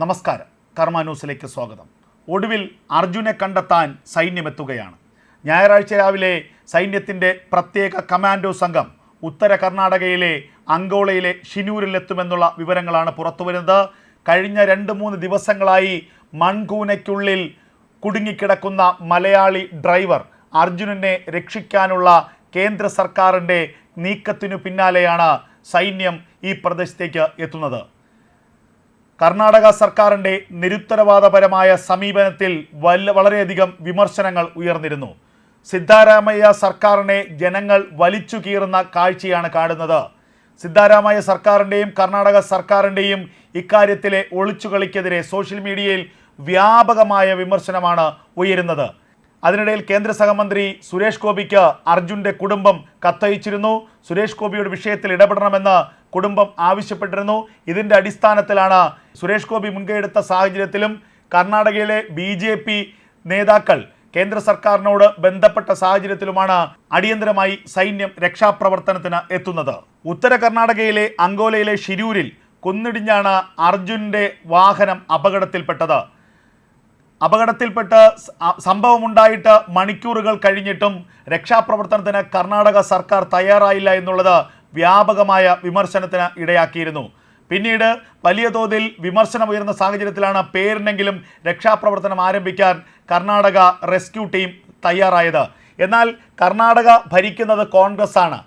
നമസ്കാരം, കർമ്മ ന്യൂസിലേക്ക് സ്വാഗതം. ഒടുവിൽ അർജുനെ കണ്ടെത്താൻ സൈന്യമെത്തുകയാണ്. ഞായറാഴ്ച രാവിലെ സൈന്യത്തിൻ്റെ പ്രത്യേക കമാൻഡോ സംഘം ഉത്തര കർണാടകയിലെ അങ്കോളയിലെ ഷിനൂരിലെത്തുമെന്നുള്ള വിവരങ്ങളാണ് പുറത്തുവരുന്നത്. കഴിഞ്ഞ 2-3 ദിവസങ്ങളായി മൺകൂനയ്ക്കുള്ളിൽ കുടുങ്ങിക്കിടക്കുന്ന മലയാളി ഡ്രൈവർ അർജുനനെ രക്ഷിക്കാനുള്ള കേന്ദ്ര സർക്കാരിൻ്റെ നീക്കത്തിനു പിന്നാലെയാണ് സൈന്യം ഈ പ്രദേശത്തേക്ക് എത്തുന്നത്. കർണാടക സർക്കാരിൻ്റെ നിരുത്തരവാദപരമായ സമീപനത്തിൽ വളരെയധികം വിമർശനങ്ങൾ ഉയർന്നിരുന്നു. സിദ്ധാരാമയ്യ സർക്കാരിനെ ജനങ്ങൾ വലിച്ചു കീറുന്ന കാഴ്ചയാണ് കാണുന്നത്. സിദ്ധാരാമയ്യ സർക്കാരിൻ്റെയും കർണാടക സർക്കാരിൻ്റെയും ഇക്കാര്യത്തിലെ ഒളിച്ചുകളിക്കെതിരെ സോഷ്യൽ മീഡിയയിൽ വ്യാപകമായ വിമർശനമാണ് ഉയരുന്നത്. അതിനിടയിൽ കേന്ദ്ര സഹമന്ത്രി സുരേഷ് ഗോപിക്ക് അർജുൻ്റെ കുടുംബം കത്തയച്ചിരുന്നു. സുരേഷ് ഗോപിയുടെ വിഷയത്തിൽ ഇടപെടണമെന്ന് കുടുംബം ആവശ്യപ്പെട്ടിരുന്നു. ഇതിൻ്റെ അടിസ്ഥാനത്തിലാണ് സുരേഷ് ഗോപി മുൻകൈയെടുത്ത സാഹചര്യത്തിലും കർണാടകയിലെ BJP നേതാക്കൾ കേന്ദ്ര സർക്കാരിനോട് ബന്ധപ്പെട്ട സാഹചര്യത്തിലുമാണ് അടിയന്തരമായി സൈന്യം രക്ഷാപ്രവർത്തനത്തിന് എത്തുന്നത്. ഉത്തര കർണാടകയിലെ അങ്കോലയിലെ ഷിരൂരിൽ കുന്നിടിഞ്ഞാണ് അർജുൻ്റെ വാഹനം അപകടത്തിൽപ്പെട്ട് സംഭവമുണ്ടായിട്ട് മണിക്കൂറുകൾ കഴിഞ്ഞിട്ടും രക്ഷാപ്രവർത്തനത്തിന് കർണാടക സർക്കാർ തയ്യാറായില്ല എന്നുള്ളത് വ്യാപകമായ വിമർശനത്തിന് ഇടയാക്കിയിരുന്നു. പിന്നീട് വലിയ തോതിൽ വിമർശനം ഉയർന്ന സാഹചര്യത്തിലാണ് പേരിനെങ്കിലും രക്ഷാപ്രവർത്തനം ആരംഭിക്കാൻ കർണാടക റെസ്ക്യൂ ടീം തയ്യാറായത്. എന്നാൽ കർണാടക ഭരിക്കുന്നത് കോൺഗ്രസ് ആണ്.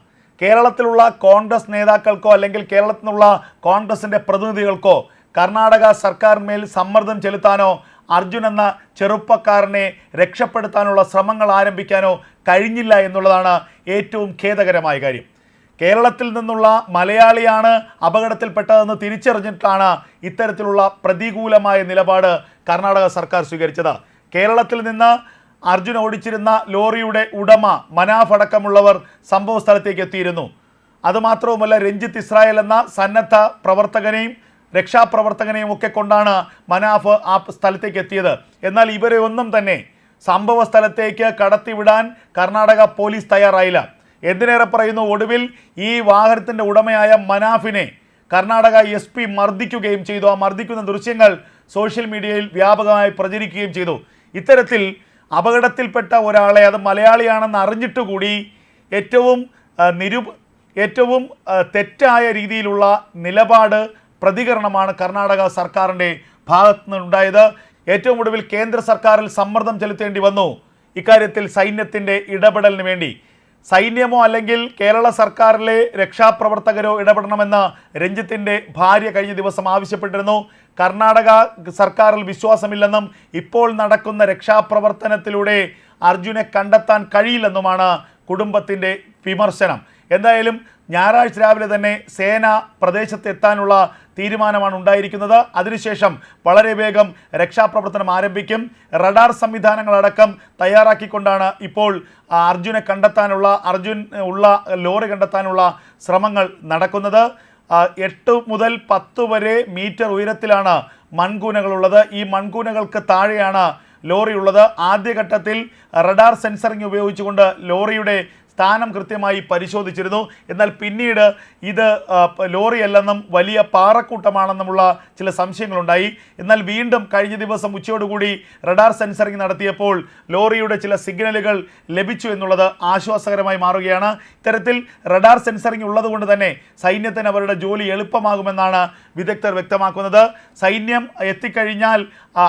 കേരളത്തിലുള്ള കോൺഗ്രസ് നേതാക്കൾക്കോ അല്ലെങ്കിൽ കേരളത്തിൽ നിന്നുള്ള കോൺഗ്രസിൻ്റെ പ്രതിനിധികൾക്കോ കർണാടക സർക്കാരിന്മേൽ സമ്മർദ്ദം ചെലുത്താനോ അർജുൻ എന്ന ചെറുപ്പക്കാരനെ രക്ഷപ്പെടുത്താനുള്ള ശ്രമങ്ങൾ ആരംഭിക്കാനോ കഴിഞ്ഞില്ല എന്നുള്ളതാണ് ഏറ്റവും ഖേദകരമായ കാര്യം. കേരളത്തിൽ നിന്നുള്ള മലയാളിയാണ് അപകടത്തിൽപ്പെട്ടതെന്ന് തിരിച്ചറിഞ്ഞിട്ടാണ് ഇത്തരത്തിലുള്ള പ്രതികൂലമായ നിലപാട് കർണാടക സർക്കാർ സ്വീകരിച്ചത്. കേരളത്തിൽ നിന്ന് അർജുൻ ഓടിച്ചിരുന്ന ലോറിയുടെ ഉടമ മനാഫ് അടക്കമുള്ളവർ സംഭവ സ്ഥലത്തേക്ക് എത്തിയിരുന്നു. അതുമാത്രവുമല്ല, രഞ്ജിത്ത് ഇസ്രായേൽ എന്ന സന്നദ്ധ പ്രവർത്തകനെയും രക്ഷാപ്രവർത്തകനെയും ഒക്കെ കൊണ്ടാണ് മനാഫ് ആ സ്ഥലത്തേക്ക് എത്തിയത്. എന്നാൽ ഇവരെ ഒന്നും തന്നെ സംഭവ സ്ഥലത്തേക്ക് കടത്തിവിടാൻ കർണാടക പോലീസ് തയ്യാറായില്ല. എന്തിനേറെ പറയുന്നു, ഒടുവിൽ ഈ വാഹനത്തിൻ്റെ ഉടമയായ മനാഫിനെ കർണാടക SP മർദ്ദിക്കുകയും ചെയ്തു. ആ മർദ്ദിക്കുന്ന ദൃശ്യങ്ങൾ സോഷ്യൽ മീഡിയയിൽ വ്യാപകമായി പ്രചരിക്കുകയും ചെയ്തു. ഇത്തരത്തിൽ അപകടത്തിൽപ്പെട്ട ഒരാളെ, അത് മലയാളിയാണെന്ന് അറിഞ്ഞിട്ടുകൂടി ഏറ്റവും തെറ്റായ രീതിയിലുള്ള നിലപാട് പ്രതികരണമാണ് കർണാടക സർക്കാരിൻ്റെ ഭാഗത്തു നിന്നുണ്ടായത്. ഏറ്റവും ഒടുവിൽ കേന്ദ്ര സർക്കാരിൽ സമ്മർദ്ദം ചെലുത്തേണ്ടി വന്നു ഇക്കാര്യത്തിൽ സൈന്യത്തിൻ്റെ ഇടപെടലിന് വേണ്ടി. സൈന്യമോ അല്ലെങ്കിൽ കേരള സർക്കാരിലെ രക്ഷാപ്രവർത്തകരോ ഇടപെടണമെന്ന് രഞ്ജിത്തിൻ്റെ ഭാര്യ കഴിഞ്ഞ ദിവസം ആവശ്യപ്പെട്ടിരുന്നു. കർണാടക സർക്കാരിൽ വിശ്വാസമില്ലെന്നും ഇപ്പോൾ നടക്കുന്ന രക്ഷാപ്രവർത്തനത്തിലൂടെ അർജുനെ കണ്ടെത്താൻ കഴിയില്ലെന്നുമാണ് കുടുംബത്തിൻ്റെ വിമർശനം. എന്തായാലും ഞായറാഴ്ച രാവിലെ തന്നെ സേന പ്രദേശത്തെത്താനുള്ള തീരുമാനമാണ് ഉണ്ടായിരിക്കുന്നത്. അതിനുശേഷം വളരെ വേഗം രക്ഷാപ്രവർത്തനം ആരംഭിക്കും. റഡാർ സംവിധാനങ്ങളടക്കം തയ്യാറാക്കിക്കൊണ്ടാണ് ഇപ്പോൾ അർജുനെ കണ്ടെത്താനുള്ള ലോറി കണ്ടെത്താനുള്ള ശ്രമങ്ങൾ നടക്കുന്നത്. 8 മുതൽ 10 വരെ മീറ്റർ ഉയരത്തിലാണ് മൺകൂനകളുള്ളത്. ഈ മൺകൂനകൾക്ക് താഴെയാണ് ലോറി ഉള്ളത്. ആദ്യഘട്ടത്തിൽ റഡാർ സെൻസറിങ് ഉപയോഗിച്ചുകൊണ്ട് ലോറിയുടെ സ്ഥാനം കൃത്യമായി പരിശോധിച്ചിരുന്നു. എന്നാൽ പിന്നീട് ഇത് ലോറിയല്ലെന്നും വലിയ പാറക്കൂട്ടമാണെന്നുമുള്ള ചില സംശയങ്ങളുണ്ടായി. എന്നാൽ വീണ്ടും കഴിഞ്ഞ ദിവസം ഉച്ചയോടുകൂടി റഡാർ സെൻസറിങ് നടത്തിയപ്പോൾ ലോറിയുടെ ചില സിഗ്നലുകൾ ലഭിച്ചു എന്നുള്ളത് ആശ്വാസകരമായി മാറുകയാണ്. ഇത്തരത്തിൽ റഡാർ സെൻസറിങ് ഉള്ളതുകൊണ്ട് തന്നെ സൈന്യത്തിന് അവരുടെ ജോലി എളുപ്പമാകുമെന്നാണ് വിദഗ്ധർ വ്യക്തമാക്കുന്നത്. സൈന്യം എത്തിക്കഴിഞ്ഞാൽ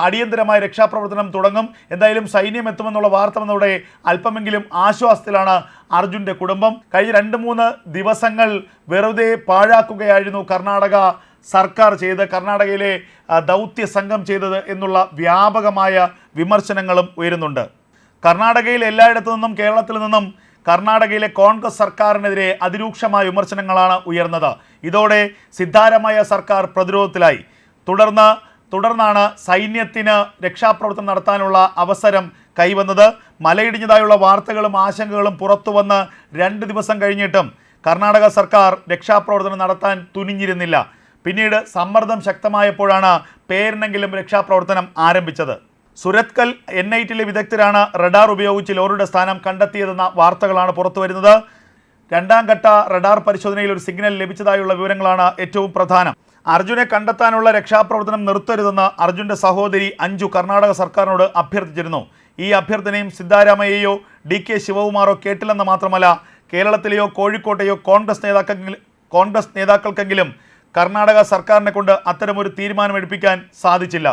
അടിയന്തരമായ രക്ഷാപ്രവർത്തനം തുടങ്ങും. എന്തായാലും സൈന്യം എത്തുമെന്നുള്ള വാർത്ത വന്നതോടെ അല്പമെങ്കിലും ആശ്വാസത്തിലാണ് അർജുൻ്റെ കുടുംബം. കഴിഞ്ഞ 2-3 ദിവസങ്ങൾ വെറുതെ പാഴാക്കുകയായിരുന്നു കർണാടക സർക്കാർ കർണാടകയിലെ ദൗത്യ സംഘം ചെയ്തത് എന്നുള്ള വ്യാപകമായ വിമർശനങ്ങളും ഉയരുന്നുണ്ട്. കർണാടകയിൽ എല്ലായിടത്തു നിന്നും കേരളത്തിൽ നിന്നും കർണാടകയിലെ കോൺഗ്രസ് സർക്കാരിനെതിരെ അതിരൂക്ഷമായ വിമർശനങ്ങളാണ് ഉയർന്നത്. ഇതോടെ സിദ്ധാരാമയ്യ സർക്കാർ പ്രതിരോധത്തിലായി. തുടർന്നാണ് സൈന്യത്തിന് രക്ഷാപ്രവർത്തനം നടത്താനുള്ള അവസരം കൈവന്നത്. മലയിടിഞ്ഞതായുള്ള വാർത്തകളും ആശങ്കകളും പുറത്തു വന്ന് 2 ദിവസം കഴിഞ്ഞിട്ടും കർണാടക സർക്കാർ രക്ഷാപ്രവർത്തനം നടത്താൻ തുനിഞ്ഞിരുന്നില്ല. പിന്നീട് സമ്മർദ്ദം ശക്തമായപ്പോഴാണ് പേരിനെങ്കിലും രക്ഷാപ്രവർത്തനം ആരംഭിച്ചത്. സുരത്കൽ NITയിലെ വിദഗ്ധരാണ് റഡാർ ഉപയോഗിച്ച് ലോറിയുടെ സ്ഥാനം കണ്ടെത്തിയതെന്ന വാർത്തകളാണ് പുറത്തു വരുന്നത്. 2ാം ഘട്ട റഡാർ പരിശോധനയിൽ ഒരു സിഗ്നൽ ലഭിച്ചതായുള്ള വിവരങ്ങളാണ് ഏറ്റവും പ്രധാനം. അർജുനെ കണ്ടെത്താനുള്ള രക്ഷാപ്രവർത്തനം നിർത്തരുതെന്ന് അർജുൻ്റെ സഹോദരി അഞ്ജു കർണാടക സർക്കാരിനോട് അഭ്യർത്ഥിച്ചിരുന്നു. ഈ അഭ്യർത്ഥനയും സിദ്ധാരാമയ്യയോ DK ശിവകുമാറോ കേട്ടില്ലെന്ന് മാത്രമല്ല, കേരളത്തിലെയോ കോഴിക്കോട്ടെയോ കോൺഗ്രസ് നേതാക്കൾക്കെങ്കിലും കർണാടക സർക്കാരിനെ കൊണ്ട് അത്തരമൊരു തീരുമാനമെടുപ്പിക്കാൻ സാധിച്ചില്ല.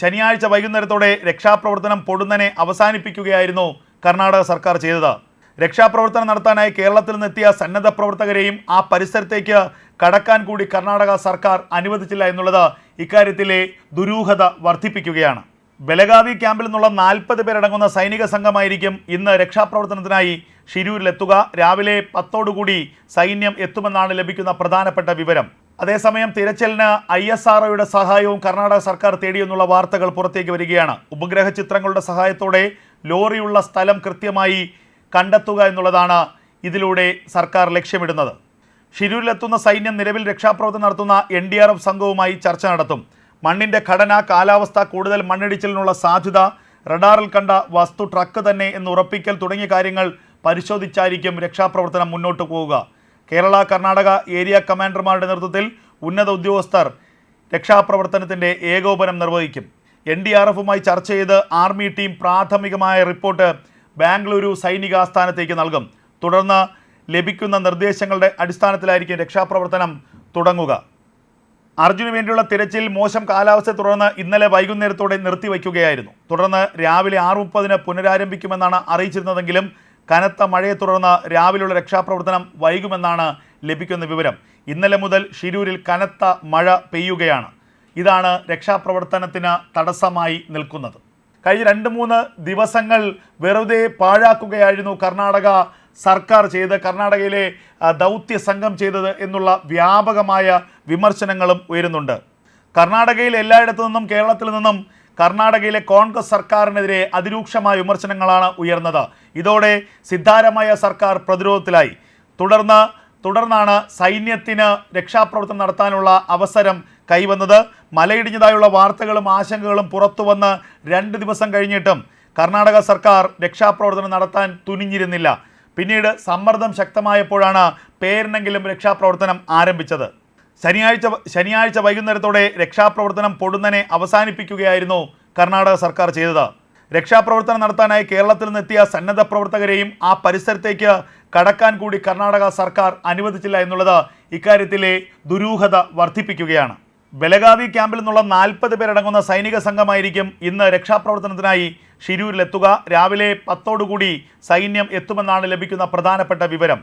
ശനിയാഴ്ച വൈകുന്നേരത്തോടെ രക്ഷാപ്രവർത്തനം പൊടുന്നനെ അവസാനിപ്പിക്കുകയായിരുന്നു കർണാടക സർക്കാർ ചെയ്തത്. രക്ഷാപ്രവർത്തനം നടത്താനായി കേരളത്തിൽ നിന്നെത്തിയ സന്നദ്ധ പ്രവർത്തകരെയും ആ പരിസരത്തേക്ക് കടക്കാൻ കൂടി കർണാടക സർക്കാർ അനുവദിച്ചില്ല എന്നുള്ളത് ഇക്കാര്യത്തിലെ ദുരൂഹത വർദ്ധിപ്പിക്കുകയാണ്. ബലഗാവി ക്യാമ്പിൽ നിന്നുള്ള 40 പേരടങ്ങുന്ന സൈനിക സംഘമായിരിക്കും ഇന്ന് രക്ഷാപ്രവർത്തനത്തിനായി ഷിരൂരിലെത്തുക. രാവിലെ 10 സൈന്യം എത്തുമെന്നാണ് ലഭിക്കുന്ന പ്രധാനപ്പെട്ട വിവരം. അതേസമയം തിരച്ചിലിന് ISROയുടെ സഹായവും കർണാടക സർക്കാർ തേടിയെന്നുള്ള വാർത്തകൾ പുറത്തേക്ക് വരികയാണ്. ഉപഗ്രഹ ചിത്രങ്ങളുടെ സഹായത്തോടെ ലോറിയുള്ള സ്ഥലം കൃത്യമായി കണ്ടെത്തുക എന്നുള്ളതാണ് ഇതിലൂടെ സർക്കാർ ലക്ഷ്യമിടുന്നത്. ഷിരൂരിലെത്തുന്ന സൈന്യം നിലവിൽ രക്ഷാപ്രവർത്തനം നടത്തുന്ന NDRF സംഘവുമായി ചർച്ച നടത്തും. മണ്ണിൻ്റെ ഘടന, കാലാവസ്ഥ, കൂടുതൽ മണ്ണിടിച്ചിലിനുള്ള സാധ്യത, റഡാറിൽ കണ്ട വസ്തു ട്രക്ക് തന്നെ എന്ന് ഉറപ്പിക്കൽ തുടങ്ങിയ കാര്യങ്ങൾ പരിശോധിച്ചായിരിക്കും രക്ഷാപ്രവർത്തനം മുന്നോട്ട് പോവുക. കേരള, കർണാടക ഏരിയ കമാൻഡർമാരുടെ നേതൃത്വത്തിൽ ഉന്നത ഉദ്യോഗസ്ഥർ രക്ഷാപ്രവർത്തനത്തിൻ്റെ ഏകോപനം നിർവഹിക്കും. NDRFുമായി ചർച്ച ചെയ്ത് ആർമി ടീം പ്രാഥമികമായ റിപ്പോർട്ട് ബാംഗ്ലൂരു സൈനിക ആസ്ഥാനത്തേക്ക് നൽകും. തുടർന്ന് ലഭിക്കുന്ന നിർദ്ദേശങ്ങളുടെ അടിസ്ഥാനത്തിലായിരിക്കും രക്ഷാപ്രവർത്തനം തുടങ്ങുക. അർജുന് വേണ്ടിയുള്ള തിരച്ചിൽ മോശം കാലാവസ്ഥയെ തുടർന്ന് ഇന്നലെ വൈകുന്നേരത്തോടെ നിർത്തിവയ്ക്കുകയായിരുന്നു. തുടർന്ന് രാവിലെ 6:30 പുനരാരംഭിക്കുമെന്നാണ് അറിയിച്ചിരുന്നതെങ്കിലും കനത്ത മഴയെ തുടർന്ന് രാവിലെയുള്ള രക്ഷാപ്രവർത്തനം വൈകുമെന്നാണ് ലഭിക്കുന്ന വിവരം. ഇന്നലെ മുതൽ ഷിരൂരിൽ കനത്ത മഴ പെയ്യുകയാണ്. ഇതാണ് രക്ഷാപ്രവർത്തനത്തിന് തടസ്സമായി നിൽക്കുന്നത്. കഴിഞ്ഞ 2-3 ദിവസങ്ങൾ വെറുതെ പാഴാക്കുകയായിരുന്നു കർണാടക സർക്കാർ ചെയ്ത്, കർണാടകയിലെ ദൗത്യ സംഘം ചെയ്തത് എന്നുള്ള വ്യാപകമായ വിമർശനങ്ങളും ഉയരുന്നുണ്ട്. കർണാടകയിൽ എല്ലായിടത്തു നിന്നും കേരളത്തിൽ നിന്നും കർണാടകയിലെ കോൺഗ്രസ് സർക്കാരിനെതിരെ അതിരൂക്ഷമായ വിമർശനങ്ങളാണ് ഉയർന്നത്. ഇതോടെ സിദ്ധാരാമയ്യ സർക്കാർ പ്രതിരോധത്തിലായി. തുടർന്നാണ് സൈന്യത്തിന് രക്ഷാപ്രവർത്തനം നടത്താനുള്ള അവസരം കൈവന്നത്. മലയിടിഞ്ഞതായുള്ള വാർത്തകളും ആശങ്കകളും പുറത്തു വന്ന് 2 ദിവസം കഴിഞ്ഞിട്ടും കർണാടക സർക്കാർ രക്ഷാപ്രവർത്തനം നടത്താൻ തുനിഞ്ഞിരുന്നില്ല. പിന്നീട് സമ്മർദ്ദം ശക്തമായപ്പോഴാണ് പേരിനെങ്കിലും രക്ഷാപ്രവർത്തനം ആരംഭിച്ചത്. ശനിയാഴ്ച വൈകുന്നേരത്തോടെ രക്ഷാപ്രവർത്തനം പൊടുന്നനെ അവസാനിപ്പിക്കുകയായിരുന്നു കർണാടക സർക്കാർ ചെയ്തത്. രക്ഷാപ്രവർത്തനം നടത്താനായി കേരളത്തിൽ നിന്നെത്തിയ സന്നദ്ധ പ്രവർത്തകരെയും ആ പരിസരത്തേക്ക് കടക്കാൻ കൂടി കർണാടക സർക്കാർ അനുവദിച്ചില്ല എന്നുള്ളത് ഇക്കാര്യത്തിലെ ദുരൂഹത വർദ്ധിപ്പിക്കുകയാണ്. ബലഗാവി ക്യാമ്പിൽ നിന്നുള്ള 40 പേരടങ്ങുന്ന സൈനിക സംഘമായിരിക്കും ഇന്ന് രക്ഷാപ്രവർത്തനത്തിനായി ഷിരൂരിലെത്തുക. രാവിലെ 10 സൈന്യം എത്തുമെന്നാണ് ലഭിക്കുന്ന പ്രധാനപ്പെട്ട വിവരം.